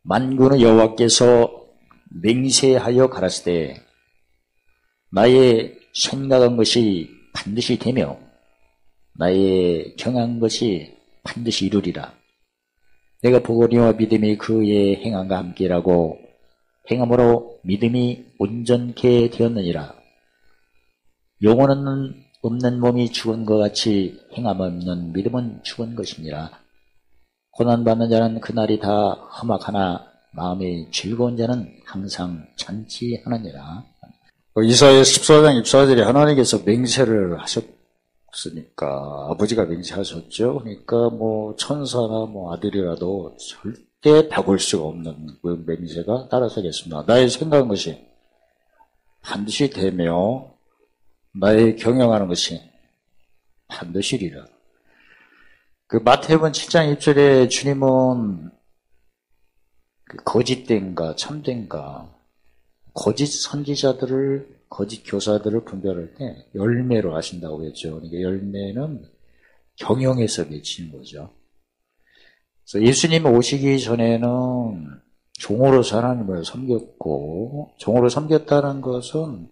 만군의 여호와께서 맹세하여 가라사대 때 나의 생각한 것이 반드시 되며 나의 경한 것이 반드시 이루리라. 내가 보고리와 믿음이 그의 행함과 함께라고 행함으로 믿음이 온전케 되었느니라. 영혼은 없는 몸이 죽은 것 같이 행함 없는 믿음은 죽은 것이니라. 고난받는 자는 그날이 다 험악하나 마음이 즐거운 자는 항상 잔치하느니라. 이사야 14장 24절에 하나님께서 맹세를 하셨으니까, 아버지가 맹세하셨죠. 그러니까 천사나 아들이라도 절대 바꿀 수가 없는 그 맹세가 따라서겠습니다. 나의 생각한 것이 반드시 되며 나의 경영하는 것이 반드시 이리라. 그 마태복음 7장 1절에 주님은 거짓된가 참된가 거짓 선지자들을 거짓 교사들을 분별할 때 열매로 하신다고 했죠. 그러니까 열매는 경영에서 맺히는 거죠. 그래서 예수님 오시기 전에는 종으로서 하나님을 섬겼고, 종으로 섬겼다는 것은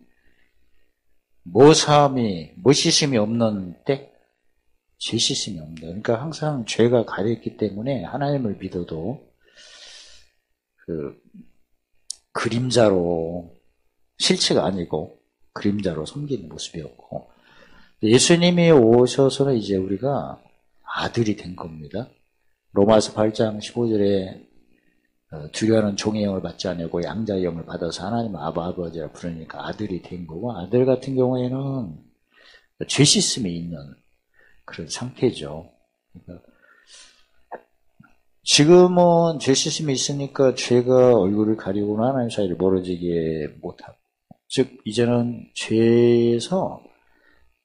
씻음이 없는 때 죄 씻음이 없다. 그러니까 항상 죄가 가려있기 때문에 하나님을 믿어도 그림자로, 실체가 아니고 그림자로 섬기는 모습이었고, 예수님이 오셔서는 이제 우리가 아들이 된 겁니다. 로마서 8장 15절에 두려워하는 종의 영을 받지 않고 양자의 영을 받아서 하나님 아버지라 부르니까 아들이 된 거고, 아들 같은 경우에는 죄 씻음이 있는 그런 상태죠. 그러니까 지금은 죄 씻음이 있으니까 죄가 얼굴을 가리고는 하나님 사이를 멀어지게 못하고, 즉 이제는 죄에서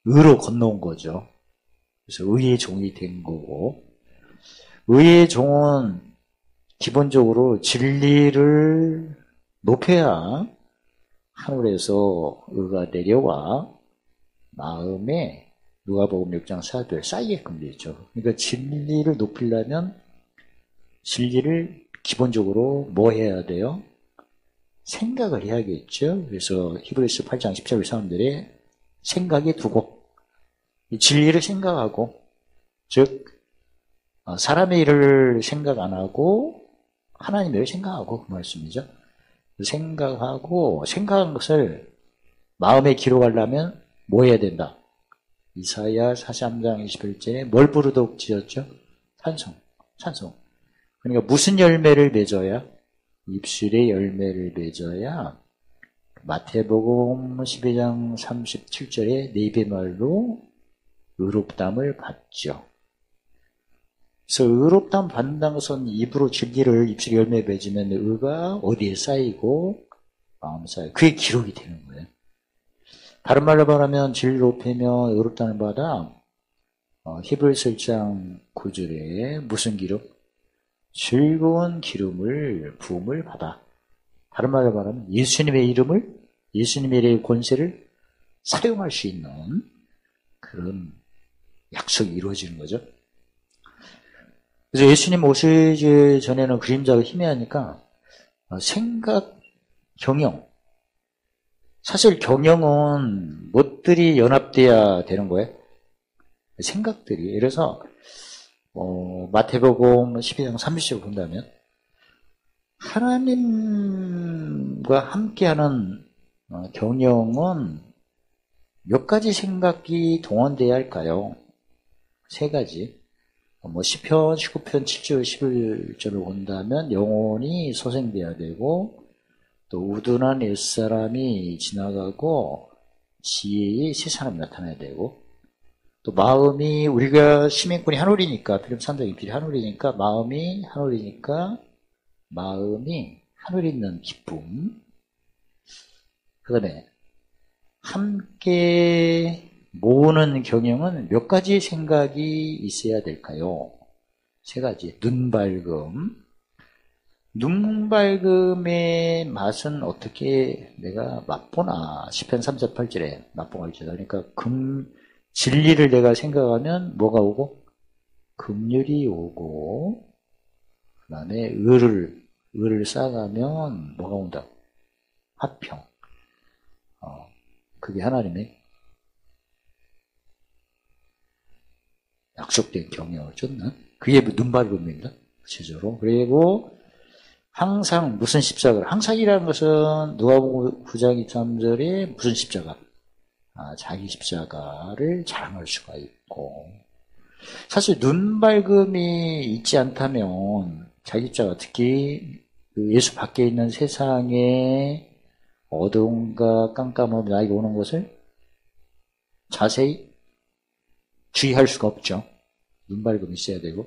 의로 건너온 거죠. 그래서 의의 종이 된 거고, 의의 종은 기본적으로 진리를 높여야 하늘에서 의가 내려와 마음에 누가복음 6장 4절에 쌓이게끔 되어 있죠. 그러니까 진리를 높이려면 진리를 기본적으로 뭐 해야 돼요? 생각을 해야겠죠. 그래서 히브리서 8장 10절 사람들의 생각에 두고 진리를 생각하고, 즉 사람의 일을 생각 안 하고 하나님의 일을 생각하고, 그 말씀이죠. 생각하고 생각한 것을 마음에 기록하려면 뭐 해야 된다? 이사야 43장 21절에 뭘 부르도록 지었죠? 찬송. 그러니까 무슨 열매를 맺어야? 입술의 열매를 맺어야 마태복음 12장 37절에 내 입의 말로 의롭담을 받죠. 그래서 의롭담 받는다는 것은 입으로 진리를 입술의 열매 맺으면 의가 어디에 쌓이고 마음에 쌓이고 그게 기록이 되는 거예요. 다른 말로 말하면 진리를 높이면 의롭다는 바다, 히브리서 1장 9절에 무슨 기록? 즐거운 부음을 받아. 다른 말로 말하면 예수님의 예수님의 권세를 사용할 수 있는 그런 약속이 이루어지는 거죠. 그래서 예수님 오시기 전에는 그림자가 희미하니까 생각, 경영. 사실 경영은 무엇들이 연합돼야 되는 거예요? 생각들이. 그래서 마태복음 12장 30절 본다면 하나님과 함께하는 경영은 몇 가지 생각이 동원돼야 할까요? 세 가지. 시편 19편 7절 11절을 본다면 영혼이 소생돼야 되고, 또 우둔한 옛사람이 지나가고 지혜의 새 사람이 나타나야 되고, 또 마음이, 우리가 시민권이 하늘이니까, 필름 3장이 필이 하늘이니까 마음이 하늘에 있는 기쁨. 그 다음에 함께 모으는 경영은 몇 가지 생각이 있어야 될까요? 세 가지. 눈 밝음의 맛은 어떻게 내가 맛보나? 시편 38절에 맛보가 있죠. 그러니까 진리를 내가 생각하면 뭐가 오고? 긍휼이 오고, 그 다음에 을을 쌓아가면 뭐가 온다? 화평. 그게 하나님의 약속된 경영이죠. 그게 눈발금입니다. 구체적으로. 그리고 항상 무슨 십자가를, 항상이라는 것은 누가복음 9장 23절에 무슨 십자가? 자기 십자가를 자랑할 수가 있고, 사실 눈발금이 있지 않다면 자기 십자가, 특히 예수 밖에 있는 세상에 어두움과 깜깜함이 나에게 오는 것을 자세히 주의할 수가 없죠. 눈발금이 있어야 되고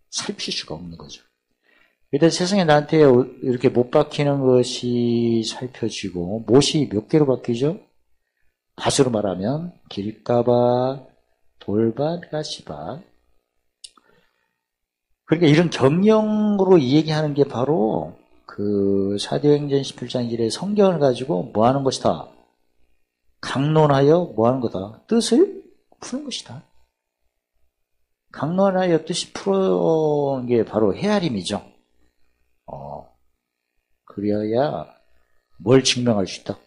살필 수가 없는 거죠. 일단 세상에 나한테 이렇게 못 박히는 것이 살펴지고, 못이 몇 개로 바뀌죠? 밭으로 말하면 길가밭, 돌밭, 가시밭. 그러니까 이런 경영으로 이 얘기하는 게 바로 그 사도행전 17장 1에 성경을 가지고 뭐 하는 것이다? 강론하여 뭐 하는 거다? 뜻을 푸는 것이다. 강론하여 뜻이 푸는 게 바로 헤아림이죠. 그래야 뭘 증명할 수 있다?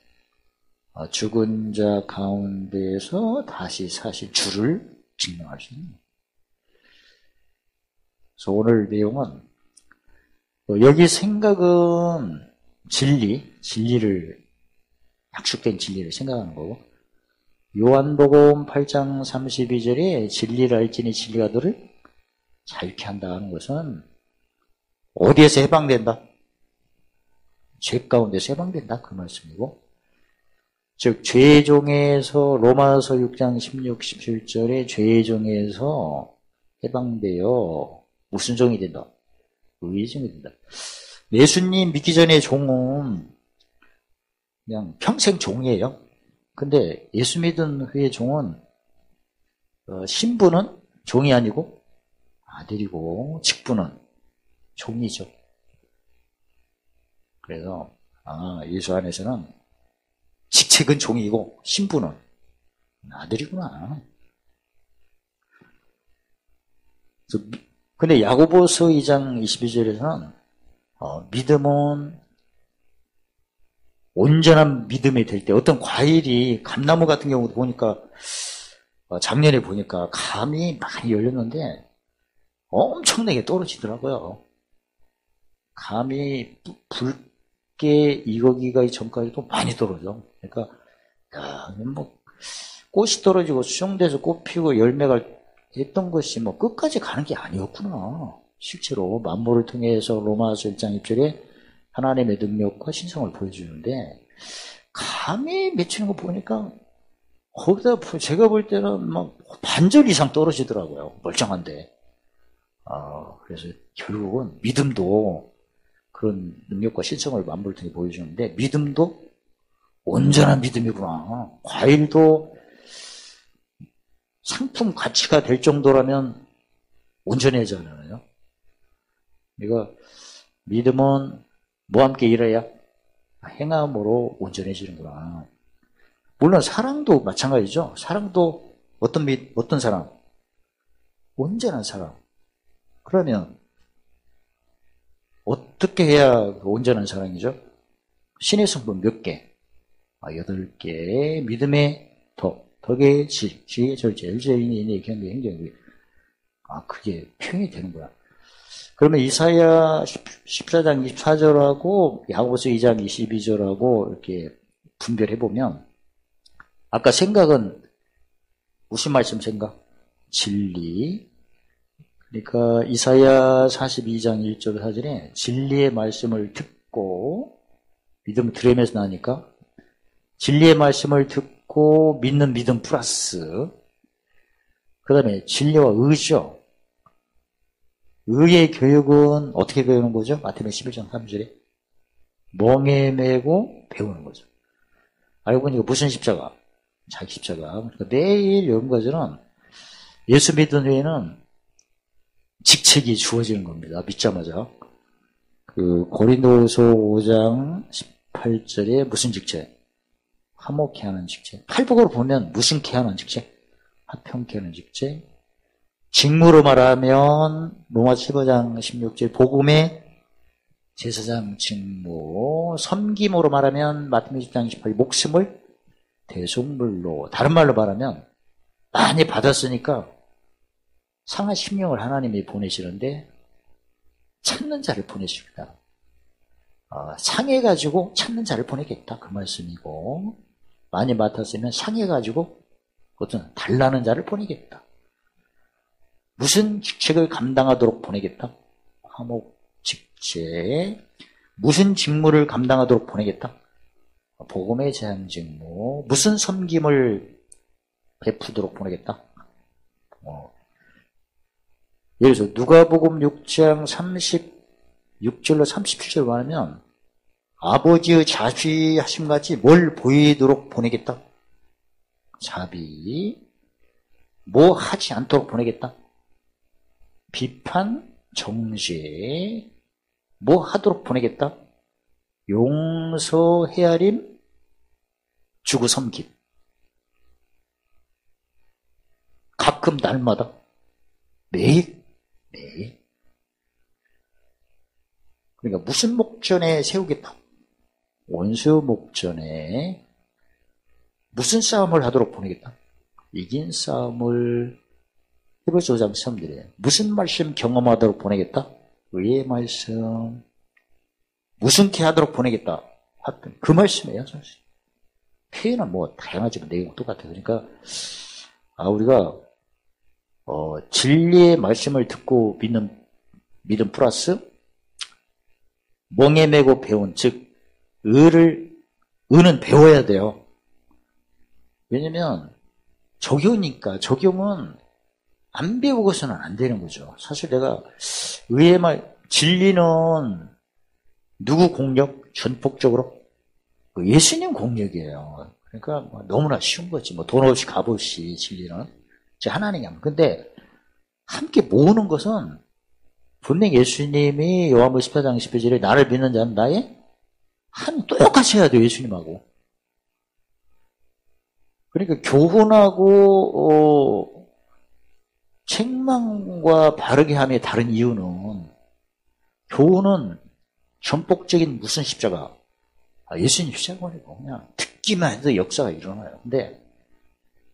죽은 자 가운데에서 다시 사실 주를 증명할 수 있는. 그래서 오늘 내용은 여기 생각은 진리를, 약속된 진리를 생각하는 거고, 요한복음 8장 32절에 진리를 알지니 진리가 너를 자유케 한다 하는 것은 어디에서 해방된다? 죄 가운데서 해방된다, 그 말씀이고, 즉 죄의 종에서, 로마서 6장 16, 17절에 죄의 종에서 해방되어 무슨 종이 된다? 의의 종이 된다. 예수님 믿기 전에 종은 그냥 평생 종이에요. 근데 예수 믿은 후의 종은 신분은 종이 아니고 아들이고, 직분은 종이죠. 그래서 예수 안에서는 직책은 종이고 신분은 아들이구나. 근데 야고보서 2장 22절에서는 믿음은 온전한 믿음이 될 때, 어떤 과일이, 감나무 같은 경우도 보니까 작년에 보니까 감이 많이 열렸는데 엄청나게 떨어지더라고요. 감이 붉게 익어기가 전까지도 많이 떨어져. 그러니까 뭐 꽃이 떨어지고 수정돼서 꽃 피고 열매가 했던 것이 뭐 끝까지 가는 게 아니었구나. 실제로 만물을 통해서 로마서 1장 1절에 하나님의 능력과 신성을 보여주는데, 감이 맺히는 거 보니까 거기다 제가 볼 때는 막 반절 이상 떨어지더라고요. 멀쩡한데. 그래서 결국은 믿음도 그런 능력과 신성을 만물을 통해 보여주는데, 믿음도 온전한 믿음이구나. 과일도 상품 가치가 될 정도라면 온전해지잖아요. 그러니까 믿음은 뭐와 함께 일해야? 행함으로 온전해지는구나. 물론 사랑도 마찬가지죠. 사랑도 어떤 사랑? 온전한 사랑. 그러면 어떻게 해야 온전한 사랑이죠? 신의 성분 몇 개? 8개. 믿음의 덕의 질, 지혜의 절제, 일제인의 인의 경계, 행정의. 그게 표현이 되는 거야. 그러면 이사야 14장 24절하고 야고보서 2장 22절하고 이렇게 분별해보면, 아까 생각은 무슨 말씀 생각? 진리. 그러니까 이사야 42장 1절 4절에 진리의 말씀을 듣고, 믿음 들으면서 나니까 진리의 말씀을 듣고 믿는 믿음 플러스, 그 다음에 진리와 의죠. 의의 교육은 어떻게 배우는 거죠? 마태복음 11장 3절에 멍에 메고 배우는 거죠. 알고 보니까 무슨 십자가? 자기 십자가. 그러니까 매일 여러분까지는 예수 믿은 후에는 직책이 주어지는 겁니다. 믿자마자. 고린도후서 5장 18절에 무슨 직책? 화목케 하는 직책. 팔복으로 보면 무슨케 하는 직책? 화평케 하는 직책. 직무로 말하면 로마 15장 16절 복음의 제사장 직무, 섬김으로 말하면 마태복음 10장 28절 목숨을 대속물로, 다른 말로 말하면 많이 받았으니까 상한 심령을 하나님이 보내시는데 찾는 자를 보내십니다. 상해가지고 찾는 자를 보내겠다 그 말씀이고, 많이 맡았으면 상해가지고 어떤 달라는 자를 보내겠다. 무슨 직책을 감당하도록 보내겠다. 화목 직책. 무슨 직무를 감당하도록 보내겠다. 복음의 제한 직무. 무슨 섬김을 베푸도록 보내겠다. 예를 들어서 누가복음 6장 36절로 37절 말하면 아버지의 자비하심 같이 뭘 보이도록 보내겠다. 자비. 뭐 하지 않도록 보내겠다. 비판, 정죄. 뭐 하도록 보내겠다. 용서, 헤아림, 주고 섬김. 가끔 날마다. 매일. 그러니까 무슨 목전에 세우겠다. 원수 목전에 무슨 싸움을 하도록 보내겠다. 이긴 싸움을 히브리서 5장 3절에 무슨 말씀 경험하도록 보내겠다. 의의 말씀. 무슨 케 하도록 보내겠다. 그 말씀이에요. 사실. 표현은 뭐 다양하지만 내용 똑같아요. 그러니까 우리가 진리의 말씀을 듣고 믿음 플러스 멍에 매고 배운, 즉 의는 배워야 돼요. 왜냐면 적용이니까. 적용은 안 배우고서는 안 되는 거죠. 사실 내가 의의 말, 진리는 누구 공력? 전폭적으로 예수님 공력이에요. 그러니까 너무나 쉬운 거지. 돈 없이 값 없이 진리는 하나님이 합니다. 근데 함께 모으는 것은 분명히 예수님이 요한복음 14장 12절에 나를 믿는 자는 나의 한 똑같이 해야 돼요. 예수님하고. 그러니까 교훈하고 책망과 바르게 함의 다른 이유는, 교훈은 전폭적인 무슨 십자가, 예수님 십자가니까 그냥 듣기만 해도 역사가 일어나요. 근데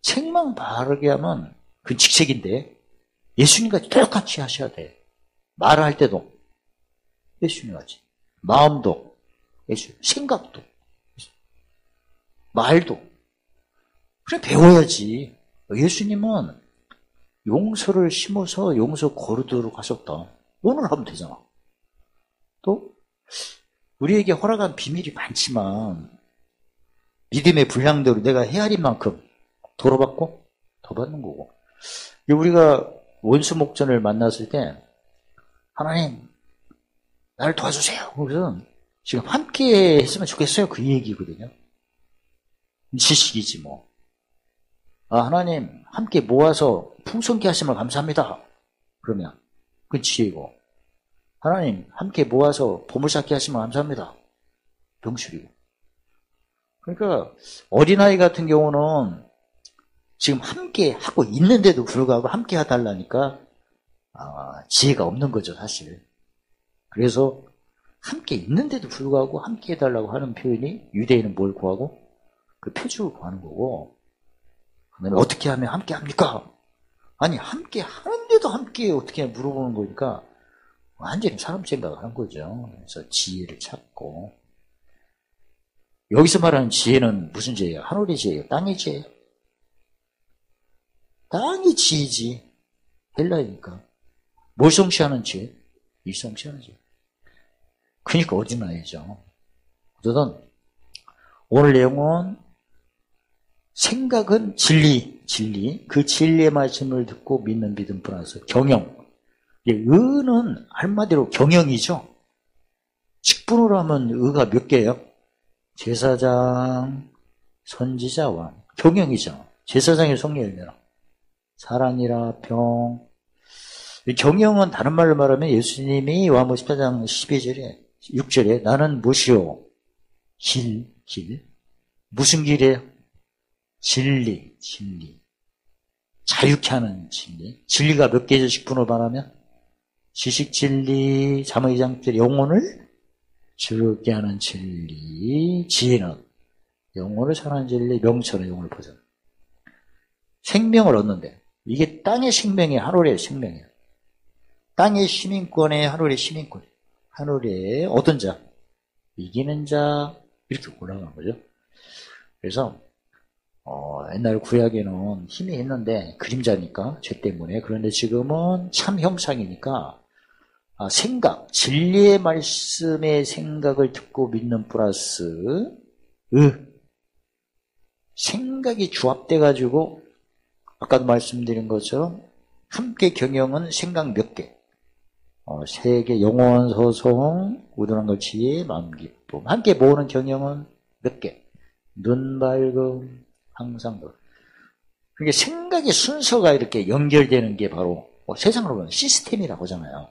책망 바르게 하면 그 직책인데 예수님같이 똑같이 하셔야 돼. 말을 할 때도 예수님같이, 마음도 예수님, 생각도 말도. 그래 배워야지. 예수님은 용서를 심어서 용서 거르도록 하셨다. 오늘 하면 되잖아. 또 우리에게 허락한 비밀이 많지만 믿음의 분량대로 내가 헤아린 만큼 도로 받고 더 받는 거고. 우리가 원수 목전을 만났을 때 하나님 나를 도와주세요. 그래서 지금 함께 했으면 좋겠어요. 그 얘기거든요. 지식이지 뭐. 하나님 함께 모아서 풍성케 하심을 감사합니다. 그러면 그건 지혜고. 하나님 함께 모아서 보물찾기 하심을 감사합니다. 병술이고. 그러니까 어린아이 같은 경우는 지금 함께 하고 있는데도 불구하고 함께 해달라니까 지혜가 없는 거죠, 사실. 그래서 함께 있는데도 불구하고 함께 해달라고 하는 표현이, 유대인은 뭘 구하고? 그 표적을 구하는 거고. 그다음에 어떻게 하면 함께 합니까? 아니, 함께 하는데도 함께 어떻게 물어보는 거니까 완전히 사람 생각을 하는 거죠. 그래서 지혜를 찾고. 여기서 말하는 지혜는 무슨 지혜예요? 하늘의 지혜예요? 땅의 지혜예요? 땅이 지혜지. 헬라이니까. 뭘 성취하는 지혜? 이 성취하는 지혜. 그러니까 어린아이죠. 어쨌든 오늘 내용은 생각은 진리. 그 진리의 말씀을 듣고 믿는 믿음 플러스 경영. 의는 한마디로 경영이죠. 직분으로 하면 의가 몇 개예요? 제사장, 선지자, 왕. 경영이죠. 제사장의 성령이라 사랑이라 병. 경영은 다른 말로 말하면 예수님이 요한복음 14장 12절에 6절에 나는 무엇이요? 길. 무슨 길이에요? 진리. 자유케 하는 진리. 진리가 몇 개죠? 직분으로 말하면? 지식 진리, 잠언 2장 7절 영혼을 즐겁게 하는 진리, 지혜는 영혼을 사는 진리, 명철은 영혼을 보존. 생명을 얻는데 이게 땅의 생명이 하늘의 생명이에요. 땅의 시민권에 하늘의 시민권, 하늘의 얻은 자, 이기는 자 이렇게 올라가는 거죠. 그래서 옛날 구약에는 힘이 있는데 그림자니까 죄 때문에 그런데 지금은 참 형상이니까 생각, 진리의 말씀의 생각을 듣고 믿는 플러스 생각이 조합돼가지고 아까도 말씀드린 것처럼 함께 경영은 생각 몇 개, 세계 영원 소송, 우둔한 걸 지혜, 마음 기쁨 함께 모으는 경영은 몇 개, 눈 밝음 항상 그러니까 생각의 순서가 이렇게 연결되는 게 바로 세상으로 보면 시스템이라고 하잖아요.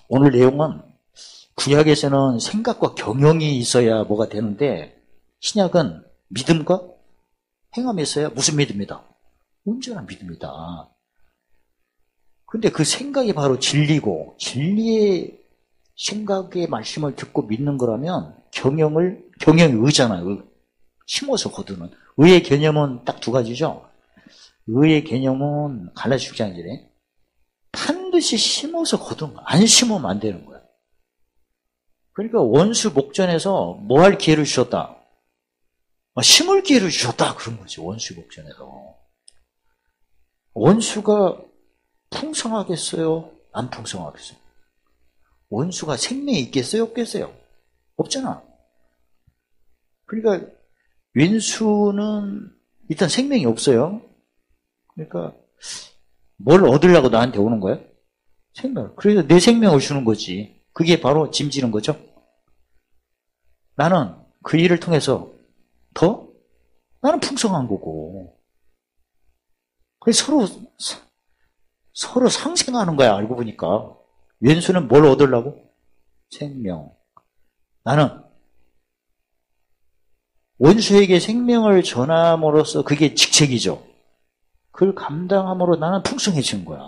오늘 내용은 구약에서는 생각과 경영이 있어야 뭐가 되는데 신약은 믿음과 행함이 있어야 무슨 믿음이다? 온전한 믿음이다. 근데 그 생각이 바로 진리고 진리의 생각의 말씀을 듣고 믿는 거라면 경영이 의잖아요. 심어서 거두는. 의의 개념은 딱 두 가지죠. 의의 개념은 갈라디아 6장에 반드시 심어서 거두는 거야. 안 심으면 안 되는 거야. 그러니까 원수 목전에서 뭐 할 기회를 주셨다? 심을 기회를 주셨다. 그런 거지. 원수 목전에서. 원수가 풍성하겠어요? 안 풍성하겠어요? 원수가 생명이 있겠어요? 없겠어요? 없잖아. 그러니까 왼수는 일단 생명이 없어요. 그러니까 뭘 얻으려고 나한테 오는 거야? 생명. 그래서 내 생명을 주는 거지. 그게 바로 짐지는 거죠. 나는 그 일을 통해서 나는 풍성한 거고. 그래서 서로 상생하는 거야, 알고 보니까. 왼수는 뭘 얻으려고? 생명. 나는 원수에게 생명을 전함으로써 그게 직책이죠. 그걸 감당함으로 나는 풍성해진 거야.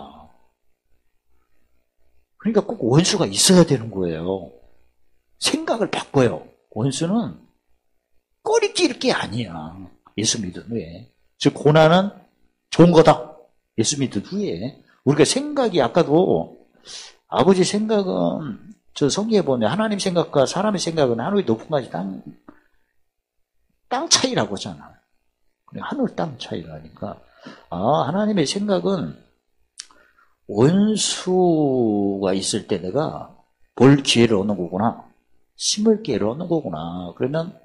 그러니까 꼭 원수가 있어야 되는 거예요. 생각을 바꿔요. 원수는 꺼리끼일 게 아니야. 예수 믿은 후에. 즉 고난은 좋은 거다. 예수 믿은 후에. 우리가 생각이 아까도 아버지 생각은 저 성경에 보면 하나님 생각과 사람의 생각은 하늘이 높은 것이 땅 차이라고 하잖아. 하늘 땅 차이라니까. 하나님의 생각은 원수가 있을 때 내가 볼 기회를 얻는 거구나. 심을 기회를 얻는 거구나. 그러면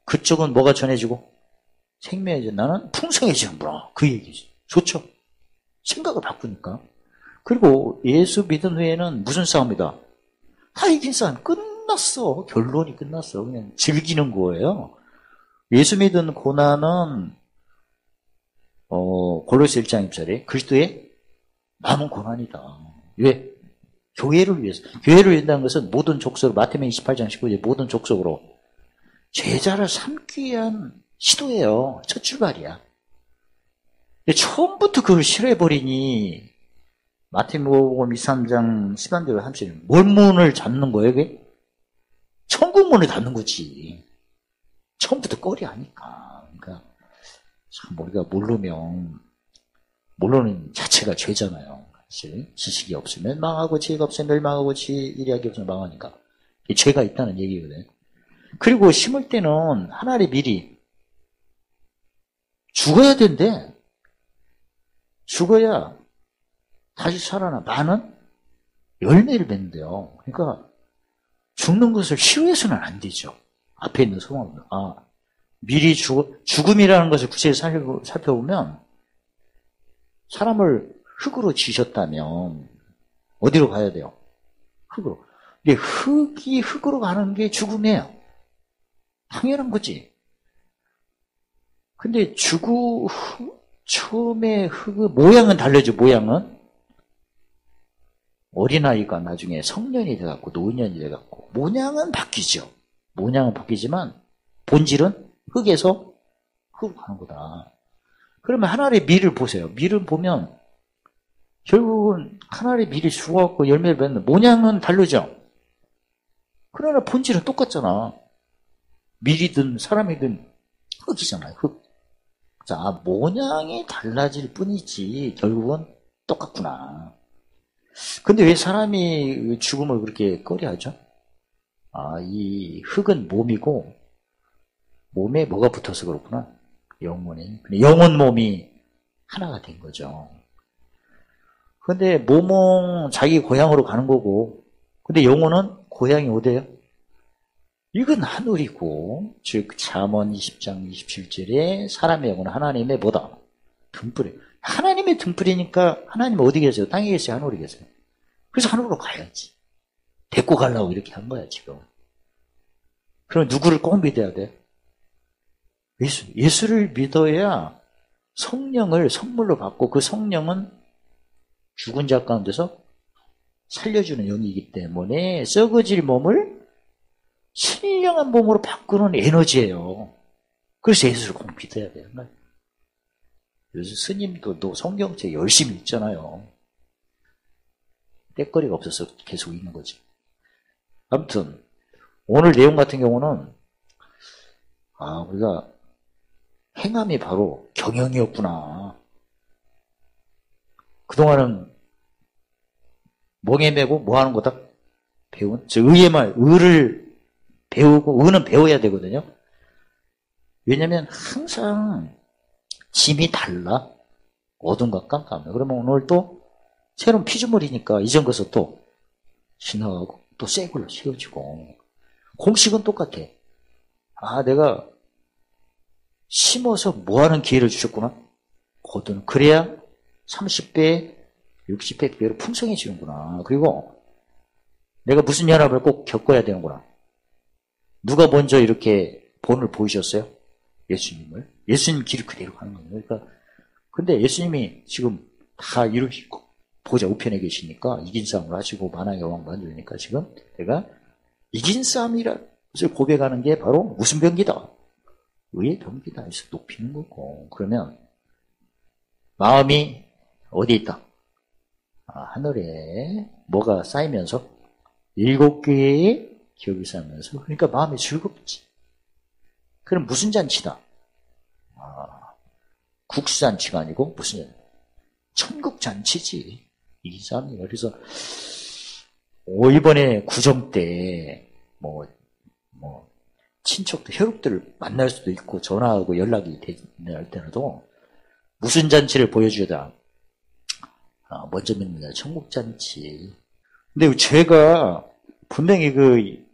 그쪽은 뭐가 전해지고? 생명해져. 나는 풍성해지는구나. 그 얘기지. 좋죠? 생각을 바꾸니까. 그리고 예수 믿은 후에는 무슨 싸움이다? 다 이긴 싸움. 끝났어. 결론이 끝났어. 그냥 즐기는 거예요. 예수 믿은 고난은 골로새 1장 1절에 그리스도의 남은 고난이다. 왜? 교회를 위해서. 교회를 위한다는 것은 모든 족속으로 마태복음 28장 19절 모든 족속으로 제자를 삼기 위한 시도예요. 첫 출발이야. 근데 처음부터 그걸 싫어해버리니 마태복음 23장 10절로 30절 뭘 문을 닫는 거예요? 그게? 천국 문을 닫는 거지. 처음부터 꺼리 하니까. 그러니까 참 우리가 모르는 자체가 죄잖아요. 사실 지식이 없으면 망하고 지혜가 없으면 멸망하고 일하기 없으면 망하니까. 죄가 있다는 얘기거든요. 그리고 심을 때는 하나님 미리 죽어야 된대. 죽어야 다시 살아나. 많은 열매를 맺는데요. 그러니까 죽는 것을 싫어해서는 안 되죠. 앞에 있는 소망은. 미리 죽음이라는 것을 구체적으로 살펴보면 사람을 흙으로 지셨다면 어디로 가야 돼요? 흙으로. 근데 흙이 흙으로 가는 게 죽음이에요. 당연한 거지. 근데 처음에 흙의 모양은 달라져, 모양은. 어린아이가 나중에 성년이 돼갖고 노년이 돼갖고 모양은 바뀌죠. 모양은 바뀌지만 본질은 흙에서 흙으로 가는 거다. 그러면 하나님의 밀을 보세요. 밀을 보면 결국은 하나님의 밀이 죽어갖고 열매를 맺는 모양은 다르죠. 그러나 본질은 똑같잖아. 밀이든 사람이든 흙이잖아요. 흙. 자, 모양이 달라질 뿐이지 결국은 똑같구나. 근데 왜 사람이 죽음을 그렇게 꺼려하죠? 이 흙은 몸이고 몸에 뭐가 붙어서 그렇구나. 영혼이. 영혼 몸이 하나가 된 거죠. 근데 몸은 자기 고향으로 가는 거고, 근데 영혼은 고향이 어디예요? 이건 하늘이고, 즉 잠언 20장 27절에 사람의 영혼은 하나님의 뭐다? 등불이에요. 하나님의 등불이니까 하나님 어디 계세요? 땅에 계세요? 하늘에 계세요? 그래서 하늘로 가야지. 데리고 가려고 이렇게 한 거야 지금. 그럼 누구를 꼭 믿어야 돼? 예수를 믿어야 성령을 선물로 받고, 그 성령은 죽은 자 가운데서 살려주는 영이기 때문에 썩어질 몸을 신령한 몸으로 바꾸는 에너지예요. 그래서 예수를 꼭 믿어야 돼요. 그래서 스님도 성경책 열심히 읽잖아요. 때거리가 없어서 계속 읽는 거지. 아무튼 오늘 내용 같은 경우는 우리가 행함이 바로 경영이었구나. 그동안은 멍에 매고 뭐 하는 거다? 배운? 의의 말, 의를 배우고, 의는 배워야 되거든요. 왜냐면 항상 짐이 달라. 어둠과 깜깜해. 그러면 오늘 또 새로운 피조물이니까 이전 것을 또 지나가고 또 새 걸로 채워지고. 공식은 똑같아. 내가 심어서 뭐 하는 기회를 주셨구나. 거둔. 그래야 30배, 60배 배로 풍성해지는구나. 그리고 내가 무슨 연합을 꼭 겪어야 되는구나. 누가 먼저 이렇게 본을 보이셨어요? 예수님을. 예수님 길을 그대로 가는 거예요. 그러니까 근데 예수님이 지금 다 이루시고 보좌 우편에 계시니까 이긴 싸움을 하시고 만왕의 왕 만들니까 지금 내가 이긴 싸움이라 것을 고백하는 게 바로 무슨 병기다? 의의 병기다. 해서 높이는 거고. 그러면 마음이 어디 있다? 하늘에 뭐가 쌓이면서 7개의 기억이 쌓이면서, 그러니까 마음이 즐겁지. 그럼 무슨 잔치다? 국수잔치가 아니고 무슨 잔치? 천국잔치지. 이 사람이가. 그래서 이번에 구정 때 친척들, 혈육들을 만날 수도 있고 전화하고 연락이 될 때라도 무슨 잔치를 보여주다. 먼저 믿는 천국잔치. 근데 제가 분명히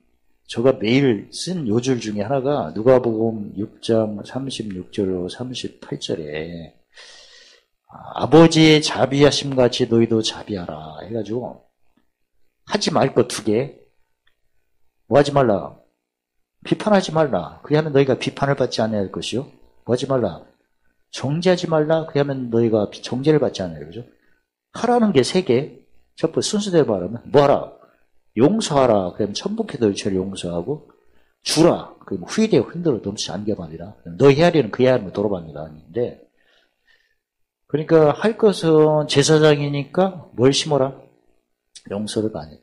제가 매일 쓴 요절 중에 하나가 누가복음 6장 36절로 38절에 아버지의 자비하심 같이 너희도 자비하라 해가지고 하지 말 것 2개. 뭐 하지 말라? 비판하지 말라. 그리하면 너희가 비판을 받지 않아야 할 것이요. 뭐 하지 말라? 정죄하지 말라. 그리하면 너희가 정죄를 받지 않아야 할 것이요. 하라는 게 3개. 첫 번째 순서대로 말하면 뭐 하라? 용서하라. 그러면 천북해도 너희 죄를 용서하고, 주라. 그럼 후회되어 흔들어 넘치지 않게 말이라. 너희 헤아리는 그 헤아림을 돌아갑니다. 근데 그러니까 할 것은 제사장이니까 뭘 심어라? 용서를 많이.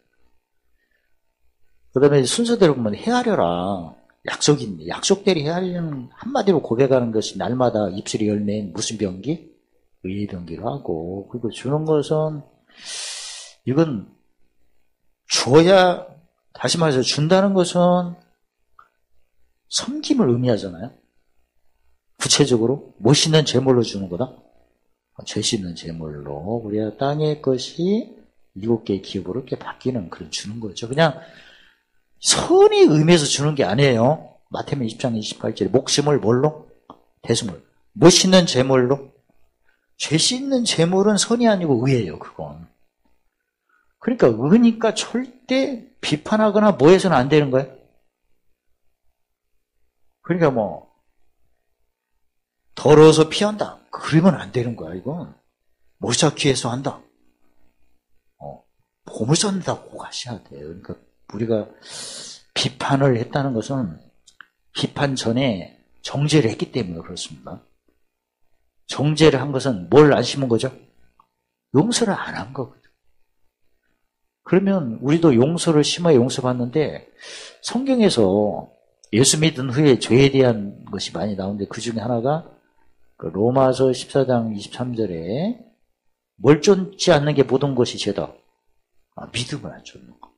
그 다음에 순서대로 보면 헤아려라. 약속인데 약속대로 헤아리는, 한마디로 고백하는 것이 날마다 입술이 열매인 무슨 병기? 의의 병기로 하고, 그리고 주는 것은 이건 줘야, 다시 말해서 준다는 것은 섬김을 의미하잖아요. 구체적으로 못 씻는 제물로 주는 거다. 죄 씻는 제물로. 그래야 땅의 것이 7개의 기업으로 이렇게 바뀌는, 그런 주는 거죠. 그냥 선이 의미해서 주는 게 아니에요. 마태복음 20장 28절에 목숨을 뭘로? 대수물. 못 씻는 제물로. 죄 씻는 제물은 선이 아니고 의예요. 그건. 그러니까 의니까 절대 비판하거나 뭐 해서는 안 되는 거예요. 그러니까 더러워서 피한다. 그러면 안 되는 거야. 이건 모시기 위해서 한다. 봄을 쏜다고 가셔야 돼요. 그러니까 우리가 비판을 했다는 것은 비판 전에 정죄를 했기 때문에 그렇습니다. 정죄를 한 것은 뭘 안 심은 거죠? 용서를 안 한 거거든. 그러면 우리도 용서를 심하게 용서받는데 성경에서 예수 믿은 후에 죄에 대한 것이 많이 나오는데 그 중에 하나가 그 로마서 14장 23절에 뭘 쫓지 않는 게 모든 것이 죄다. 믿음을 안 쫓는 거.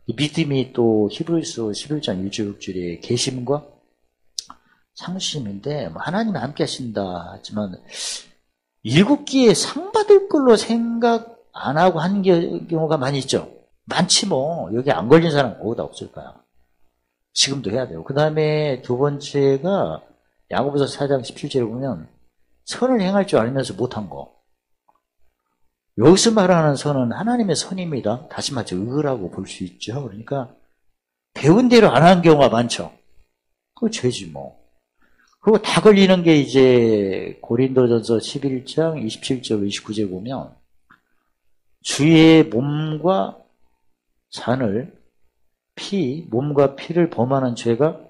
이 믿음이 또 히브리서 11장 1절 6절에 계심과 상심인데 하나님이 함께 하신다 하지만 일곱 기에 상 받을 걸로 생각 안 하고 하는 경우가 많이 있죠. 많지 뭐. 여기 안 걸린 사람 뭐다 없을까요? 지금도 해야 돼요. 그 다음에 두 번째가 야고보서 4장 17절에 보면 선을 행할 줄 알면서 못한 거. 여기서 말하는 선은 하나님의 선입니다. 다시 말해서 의라고 볼 수 있죠. 그러니까 배운 대로 안 하는 경우가 많죠. 그거 죄지 뭐. 그리고 다 걸리는 게 이제 고린도전서 11장 27절 29절 보면 주의 몸과 잔을 몸과 피를 범하는 죄가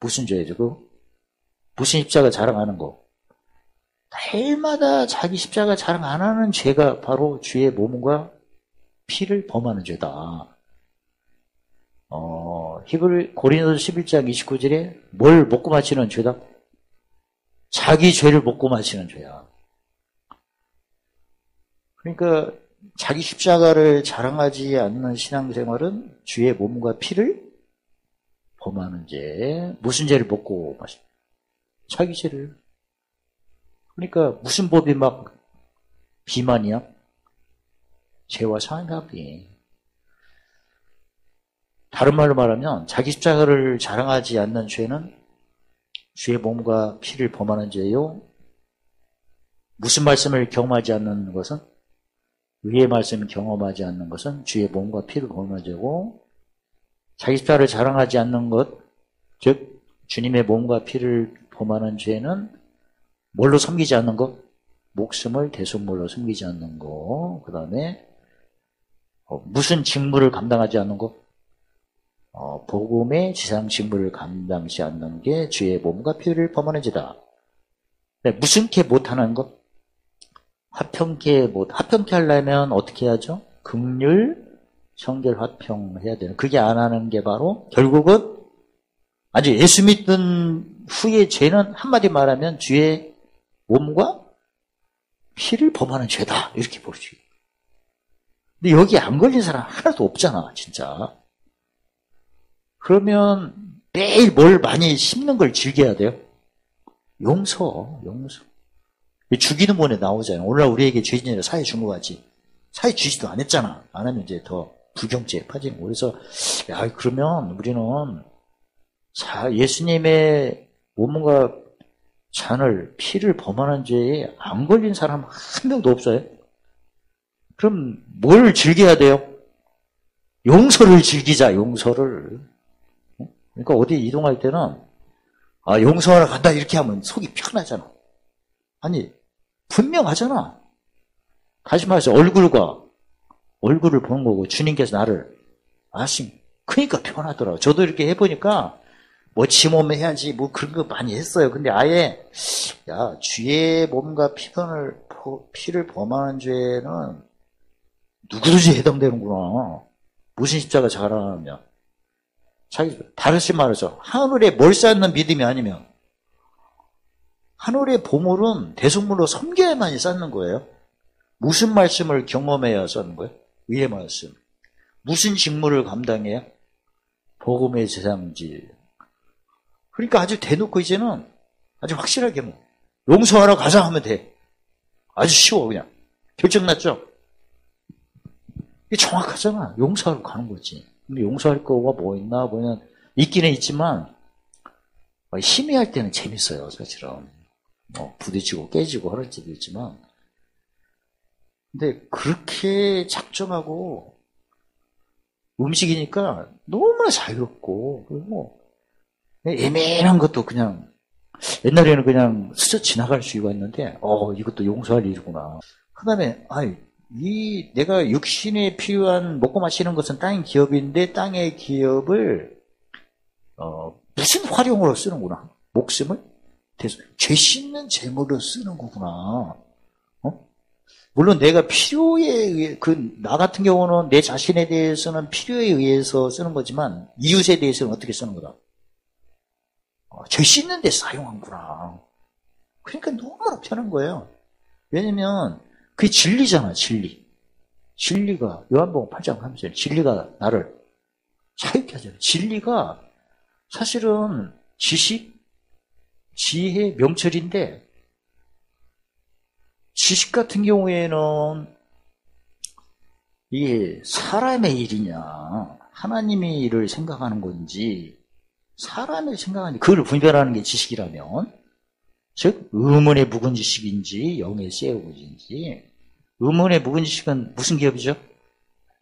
무슨 죄죠? 그 무슨 십자가 자랑하는 거. 날마다 자기 십자가 자랑 안 하는 죄가 바로 주의 몸과 피를 범하는 죄다. 고린도서 11장 29절에 뭘 먹고 마시는 죄다? 자기 죄를 먹고 마시는 죄야. 그러니까 자기 십자가를 자랑하지 않는 신앙생활은 주의 몸과 피를 범하는 죄. 무슨 죄를 먹고 마시? 자기 죄를. 그러니까 무슨 법이 막 비만이야? 죄와 상합이. 다른 말로 말하면 자기 십자가를 자랑하지 않는 죄는 주의 몸과 피를 범하는 죄요. 무슨 말씀을 경험하지 않는 것은 의의 말씀을 경험하지 않는 것은 주의 몸과 피를 범하는 죄고 자기 십자가를 자랑하지 않는 것, 즉 주님의 몸과 피를 범하는 죄는 뭘로 섬기지 않는 것? 목숨을 대속물로 섬기지 않는 것. 그 다음에 무슨 직무를 감당하지 않는 것? 복음의 지상 직무를 감당하지 않는 게 주의 몸과 피를 범하는 죄다. 무슨 게 못하는 것? 화평케 하려면 어떻게 해야죠? 긍휼, 성결, 화평해야 되는. 그게 안 하는 게 바로 결국은 아주 예수 믿은 후의 죄는 한마디 말하면 주의 몸과 피를 범하는 죄다. 이렇게 볼 수 있어요. 근데 여기 안 걸린 사람 하나도 없잖아, 진짜. 그러면 매일 뭘 많이 심는 걸 즐겨야 돼요? 용서. 죽이는 본에 나오잖아요. 오늘날 우리에게 죄진이라 사회 준 거 같지. 사회 주지도 안 했잖아. 안 하면 이제 더 불경죄에 빠지는 거. 그래서, 그러면 우리는 예수님의 몸과 잔을, 피를 범하는 죄에 안 걸린 사람 한 명도 없어요? 그럼 뭘 즐겨야 돼요? 용서를 즐기자, 용서를. 그러니까 어디 이동할 때는, 용서하러 간다, 이렇게 하면 속이 편하잖아. 아니, 분명하잖아. 다시 말해서 얼굴을 보는 거고, 주님께서 나를 그러니까 편하더라고. 저도 이렇게 해보니까, 지 몸에 해야지, 그런 거 많이 했어요. 근데 아예, 주의 몸과 피를 범하는 죄는 누구든지 해당되는구나. 무슨 십자가 자랑하면. 다시 말해서, 하늘에 뭘 쌓는 믿음이 아니면, 하늘의 보물은 대속물로 섬겨야만이 쌓는 거예요. 무슨 말씀을 경험해야 쌓는 거예요? 의의 말씀. 무슨 직무를 감당해야? 복음의 세상지. 그러니까 아주 대놓고 이제는 아주 확실하게 용서하러 가자 하면 돼. 아주 쉬워 그냥. 결정 났죠? 이게 정확하잖아. 용서하러 가는 거지. 근데 용서할 거가 뭐 있나 보면 있기는 있지만 희미할 때는 재밌어요. 사실은. 부딪히고 깨지고 그럴 때도 있지만 근데 그렇게 작정하고 음식이니까 너무나 자유롭고 그리고 애매한 것도 그냥 옛날에는 그냥 스쳐 지나갈 수가 있는데 이것도 용서할 일이구나. 그 다음에 내가 육신에 필요한 먹고 마시는 것은 땅의 기업인데 땅의 기업을 무슨 활용으로 쓰는구나. 목숨을 죄 씻는 재물로 쓰는 거구나. 물론 내가 필요에 의해, 나 같은 경우는 내 자신에 대해서는 필요에 의해서 쓰는 거지만, 이웃에 대해서는 어떻게 쓰는 거다? 죄 씻는 데 사용한구나. 그러니까 너무나 편한 거예요. 왜냐면, 그게 진리잖아, 진리. 진리가, 요한복음 8장 3절, 진리가 나를 자유케 하잖아요. 진리가 사실은 지식, 지혜, 명철인데, 지식 같은 경우에는 이게 사람의 일이냐, 하나님의 일을 생각하는 건지, 사람을 생각하는, 그걸 분별하는 게 지식이라면, 즉, 의문의 묵은 지식인지, 영의 쇠고인지, 의문의 묵은 지식은 무슨 기업이죠?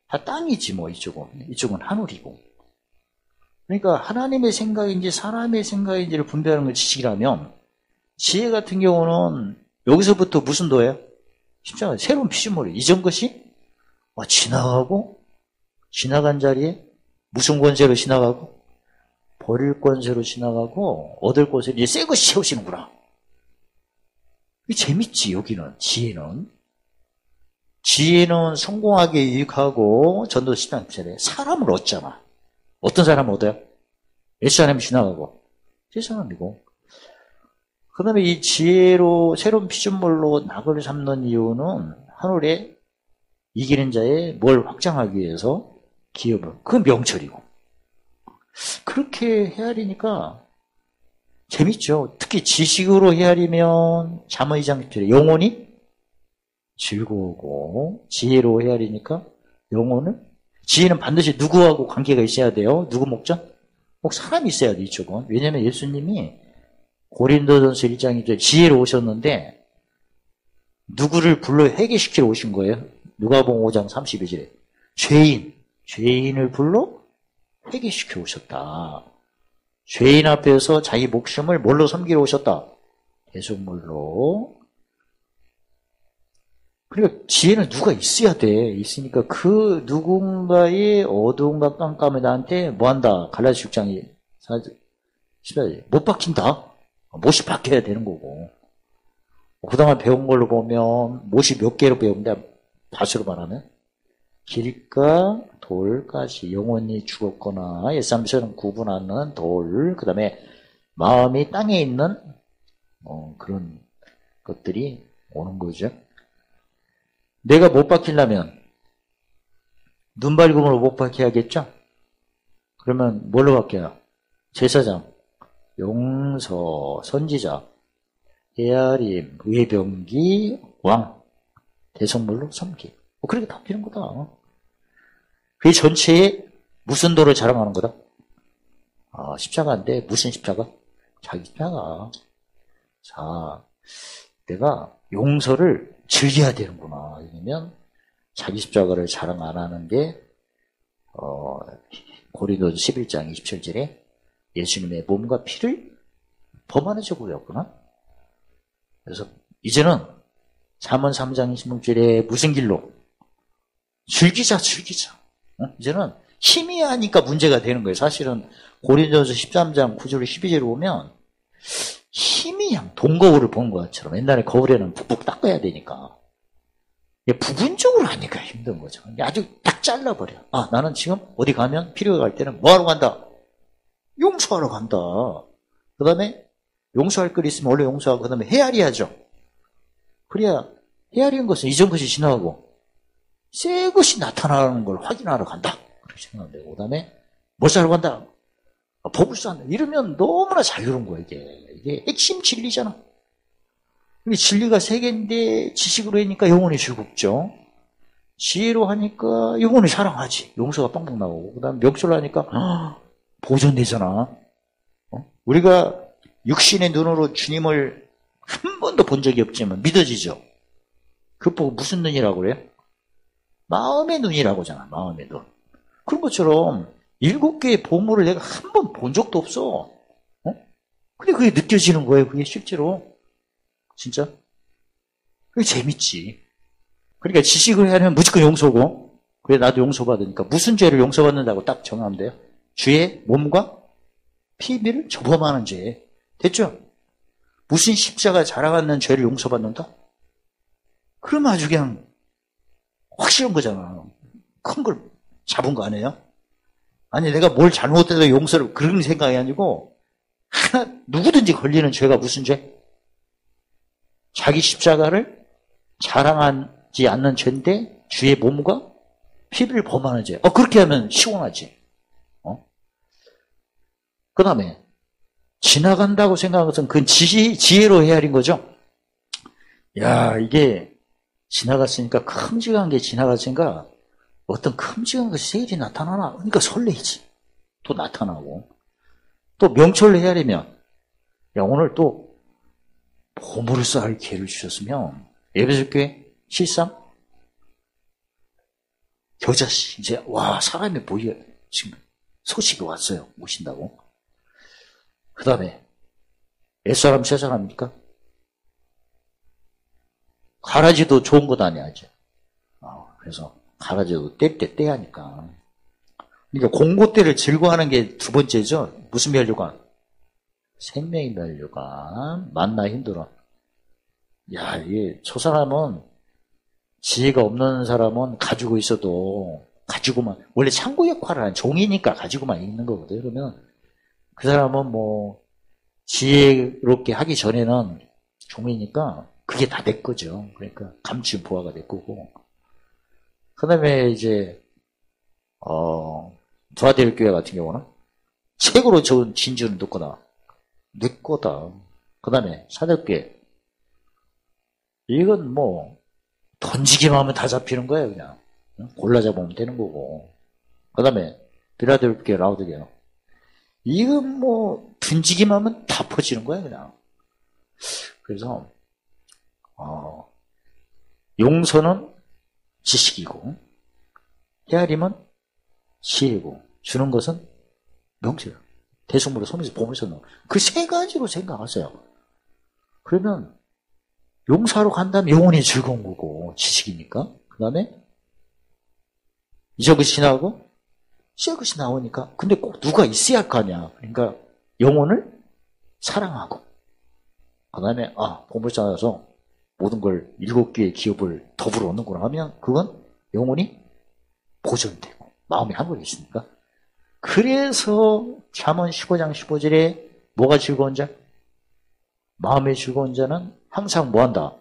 다 땅이지, 뭐, 이쪽은 하늘이고. 그러니까 하나님의 생각인지 사람의 생각인지를 분별하는 게 지식이라면, 지혜 같은 경우는 여기서부터 무슨 도예요? 십자가 새로운 피조물이 이전 것이 지나가고 지나간 자리에 무슨 권세로 지나가고 버릴 권세로 지나가고 얻을 권세로 이제 새 것이 채우시는구나. 이게 재밌지. 여기는 지혜는 성공하게 유익하고 전도 10장 사람을 얻잖아. 어떤 사람을 얻어요? 예수 안에 지나가고 제 사람이고. 그 다음에 이 지혜로 새로운 피조물로 낙을 삼는 이유는 하늘에 이기는 자의 뭘 확장하기 위해서 기업을, 그 명철이고. 그렇게 헤아리니까 재밌죠. 특히 지식으로 헤아리면 잠언 2장 10절에 영혼이 즐거우고, 지혜로 헤아리니까 지혜는 반드시 누구하고 관계가 있어야 돼요. 누구 목적? 꼭 사람이 있어야 돼, 이쪽은. 왜냐면 예수님이 고린도전서 1장 2절 지혜로 오셨는데 누구를 불러 회개시키러 오신 거예요. 누가복음 5장 32절에 죄인을 불러 회개시키러 오셨다. 죄인 앞에서 자기 목숨을 뭘로 섬기러 오셨다? 대속물로. 그러니까 지혜는 누가 있어야 돼. 있으니까 그 누군가의 어두움과 깜깜이 나한테 뭐한다? 갈라디아 6장 14절 못 박힌다. 못이 박혀야 되는 거고. 그동안 배운 걸로 보면 못이 몇 개로 배우는데 다시로 말하면 길가 돌까지 영혼이 죽었거나 예수님처럼 구분하는 돌, 그 다음에 마음이 땅에 있는 그런 것들이 오는 거죠. 내가 못 박히려면 눈발굼으로 못 박혀야겠죠? 그러면 뭘로 바뀌어요? 제사장, 용서, 선지자, 헤아림, 외병기, 왕, 대성물로 섬기. 그렇게 바뀌는 거다. 그 전체에 무슨 도를 자랑하는 거다? 십자가인데 무슨 십자가? 자기 십자가. 자, 내가 용서를 즐겨야 되는구나. 왜냐면 자기 십자가를 자랑 안 하는 게 고린도서 11장 27절에 예수님의 몸과 피를 범하는 적이었구나. 그래서 이제는 잠언 3장 26절에 무슨 길로? 즐기자. 이제는 힘이 하니까 문제가 되는 거예요. 사실은 고린도서 13장 9절 12절을 보면 힘이 그냥 동거울을 본 것처럼 옛날에 거울에는 푹푹 닦아야 되니까 부분적으로 하니까 힘든 거죠. 아주 딱 잘라버려. 나는 지금 어디 가면 필요가 갈 때는 뭐하러 간다? 용서하러 간다. 그 다음에 용서할 걸 있으면 원래 용서하고 그 다음에 헤아려야죠. 그래야 헤아리는 것은 이전 것이 지나가고 새 것이 나타나는 걸 확인하러 간다. 그렇게 생각하면 되고 그 다음에 뭘 사러 간다? 법을 쌓는다. 이러면 너무나 자유로운 거예요. 이게 핵심 진리잖아. 진리가 세 개인데 지식으로 하니까 영혼이 즐겁죠. 지혜로 하니까 영혼이 사랑하지. 용서가 빵빵 나오고 그 다음에 명철로 하니까 보존되잖아. 우리가 육신의 눈으로 주님을 한 번도 본 적이 없지만 믿어지죠. 그거 보고 무슨 눈이라고 그래요? 마음의 눈이라고 하잖아. 마음의 눈. 그런 것처럼 7개의 보물을 내가 한 번 본 적도 없어. 근데 그게 느껴지는 거예요. 그게 실제로. 진짜. 그게 재밌지. 그러니까 지식을 하면 무조건 용서고, 그래 나도 용서받으니까 무슨 죄를 용서받는다고 딱 정하면 돼요. 주의 몸과 피비를 저범하는 죄. 됐죠? 무슨 십자가 자랑하는 죄를 용서받는다? 그러면 아주 그냥 확실한 거잖아. 큰 걸 잡은 거 아니에요? 아니, 내가 뭘 잘못해도 용서를, 그런 생각이 아니고, 하나, 누구든지 걸리는 죄가 무슨 죄? 자기 십자가를 자랑하지 않는 죄인데, 주의 몸과 피를 범하는 죄. 그렇게 하면 시원하지. 그 다음에, 지나간다고 생각한 것은 그건 지혜로 헤아린 거죠. 야, 이게 지나갔으니까, 큼직한 게 지나갔으니까, 어떤 큼직한 것이 세일이 나타나나? 그러니까 설레이지. 또 나타나고. 또 명철로 헤아리면, 야, 오늘 또 보물을 쌓을 기회를 주셨으면, 에베소교회 실상? 겨자씨, 이제, 와, 사람이 보여. 지금 소식이 왔어요. 오신다고. 그 다음에, 옛사람, 새사람입니까? 가라지도 좋은 것 아니야, 이제. 그래서, 가라지도 때 떼야 하니까. 그러니까 공고 때를 즐거워하는 게 두 번째죠. 무슨 멸류관? 생명의 멸류관. 만나 힘들어. 야, 저 사람은, 지혜가 없는 사람은 가지고 있어도, 가지고만, 원래 창고 역할을 하는 종이니까 가지고만 있는 거거든. 그러면, 그 사람은 뭐, 지혜롭게 하기 전에는 종이니까, 그게 다 내 거죠. 그러니까, 감추 보화가 내 거고. 그 다음에 이제, 두아데일 교회 같은 경우는 책으로 좋은 진주는 누 거다? 내 거다. 그 다음에 사절교회. 이건 뭐, 던지기만 하면 다 잡히는 거예요, 그냥. 골라 잡으면 되는 거고. 그 다음에 빌라델 교회, 라우드교회. 이건 뭐, 던지기만 하면 다 퍼지는 거예요, 그냥. 그래서, 용서는 지식이고, 헤아림은 지혜고, 주는 것은 명철. 대성물을 손에서 보면서 넣어. 그 세 가지로 생각하세요. 그러면, 용서하러 간다면 영혼이 즐거운 거고, 지식이니까. 그 다음에, 이적것이 지나고, 시작것이 나오니까. 근데 꼭 누가 있어야 할 거 아니야. 그러니까, 영혼을 사랑하고. 그 다음에, 보물상에서 모든 걸 7개의 기업을 더불어 얻는구나 하면, 그건 영혼이 보존되고, 마음이 한국에 있으니까. 그래서, 잠언 15장 15절에 뭐가 즐거운 자? 마음의 즐거운 자는 항상 뭐 한다?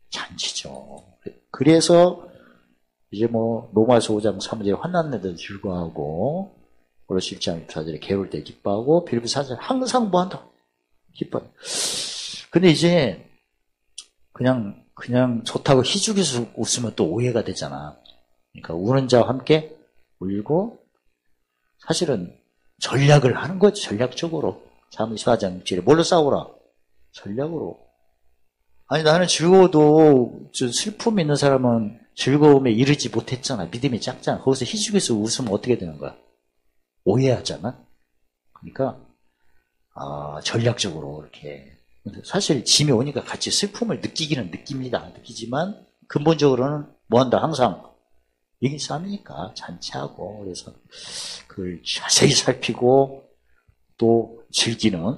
잔치죠. 그래서, 이제 뭐, 로마서 5장 3절에 환난날 때 즐거워하고, 고로시 1장 4절에 괴로울 때 기뻐하고, 빌립보 4절 항상 뭐 한다? 기뻐요. 근데 이제, 그냥 좋다고 희죽여서 웃으면 또 오해가 되잖아. 그러니까 우는 자와 함께 울고, 사실은 전략을 하는 거지, 전략적으로. 잠언 14장 6절에 뭘로 싸우라? 전략으로. 아니, 나는 즐거워도, 슬픔이 있는 사람은 즐거움에 이르지 못했잖아. 믿음이 작잖아. 거기서 희죽여서 웃으면 어떻게 되는 거야? 오해하잖아. 그러니까, 전략적으로 이렇게. 사실 짐이 오니까 같이 슬픔을 느끼기는 느끼지만, 근본적으로는 뭐 한다? 항상 이게 싸움이니까 잔치하고, 그래서 그걸 자세히 살피고 또 즐기는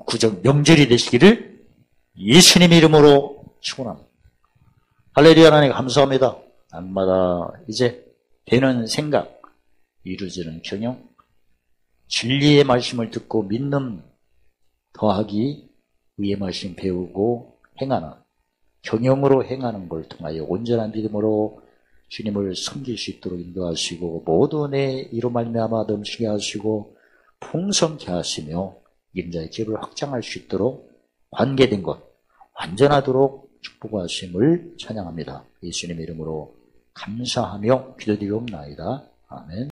구정 명절이 되시기를 예수님의 이름으로 축원합니다. 할렐루야. 하나님 감사합니다. 날마다 이제 되는 생각, 이루어지는 경영, 진리의 말씀을 듣고 믿는 더하기 의의 말씀 배우고 행하는, 경영으로 행하는 걸 통하여 온전한 믿음으로 주님을 섬길 수 있도록 인도하시고, 모든 내 이로 말미암아 넘치게 하시고 풍성케 하시며 임자의 기업을 확장할 수 있도록 관계된 것 완전하도록 축복하심을 찬양합니다. 예수님의 이름으로 감사하며 기도드리옵나이다. 아멘.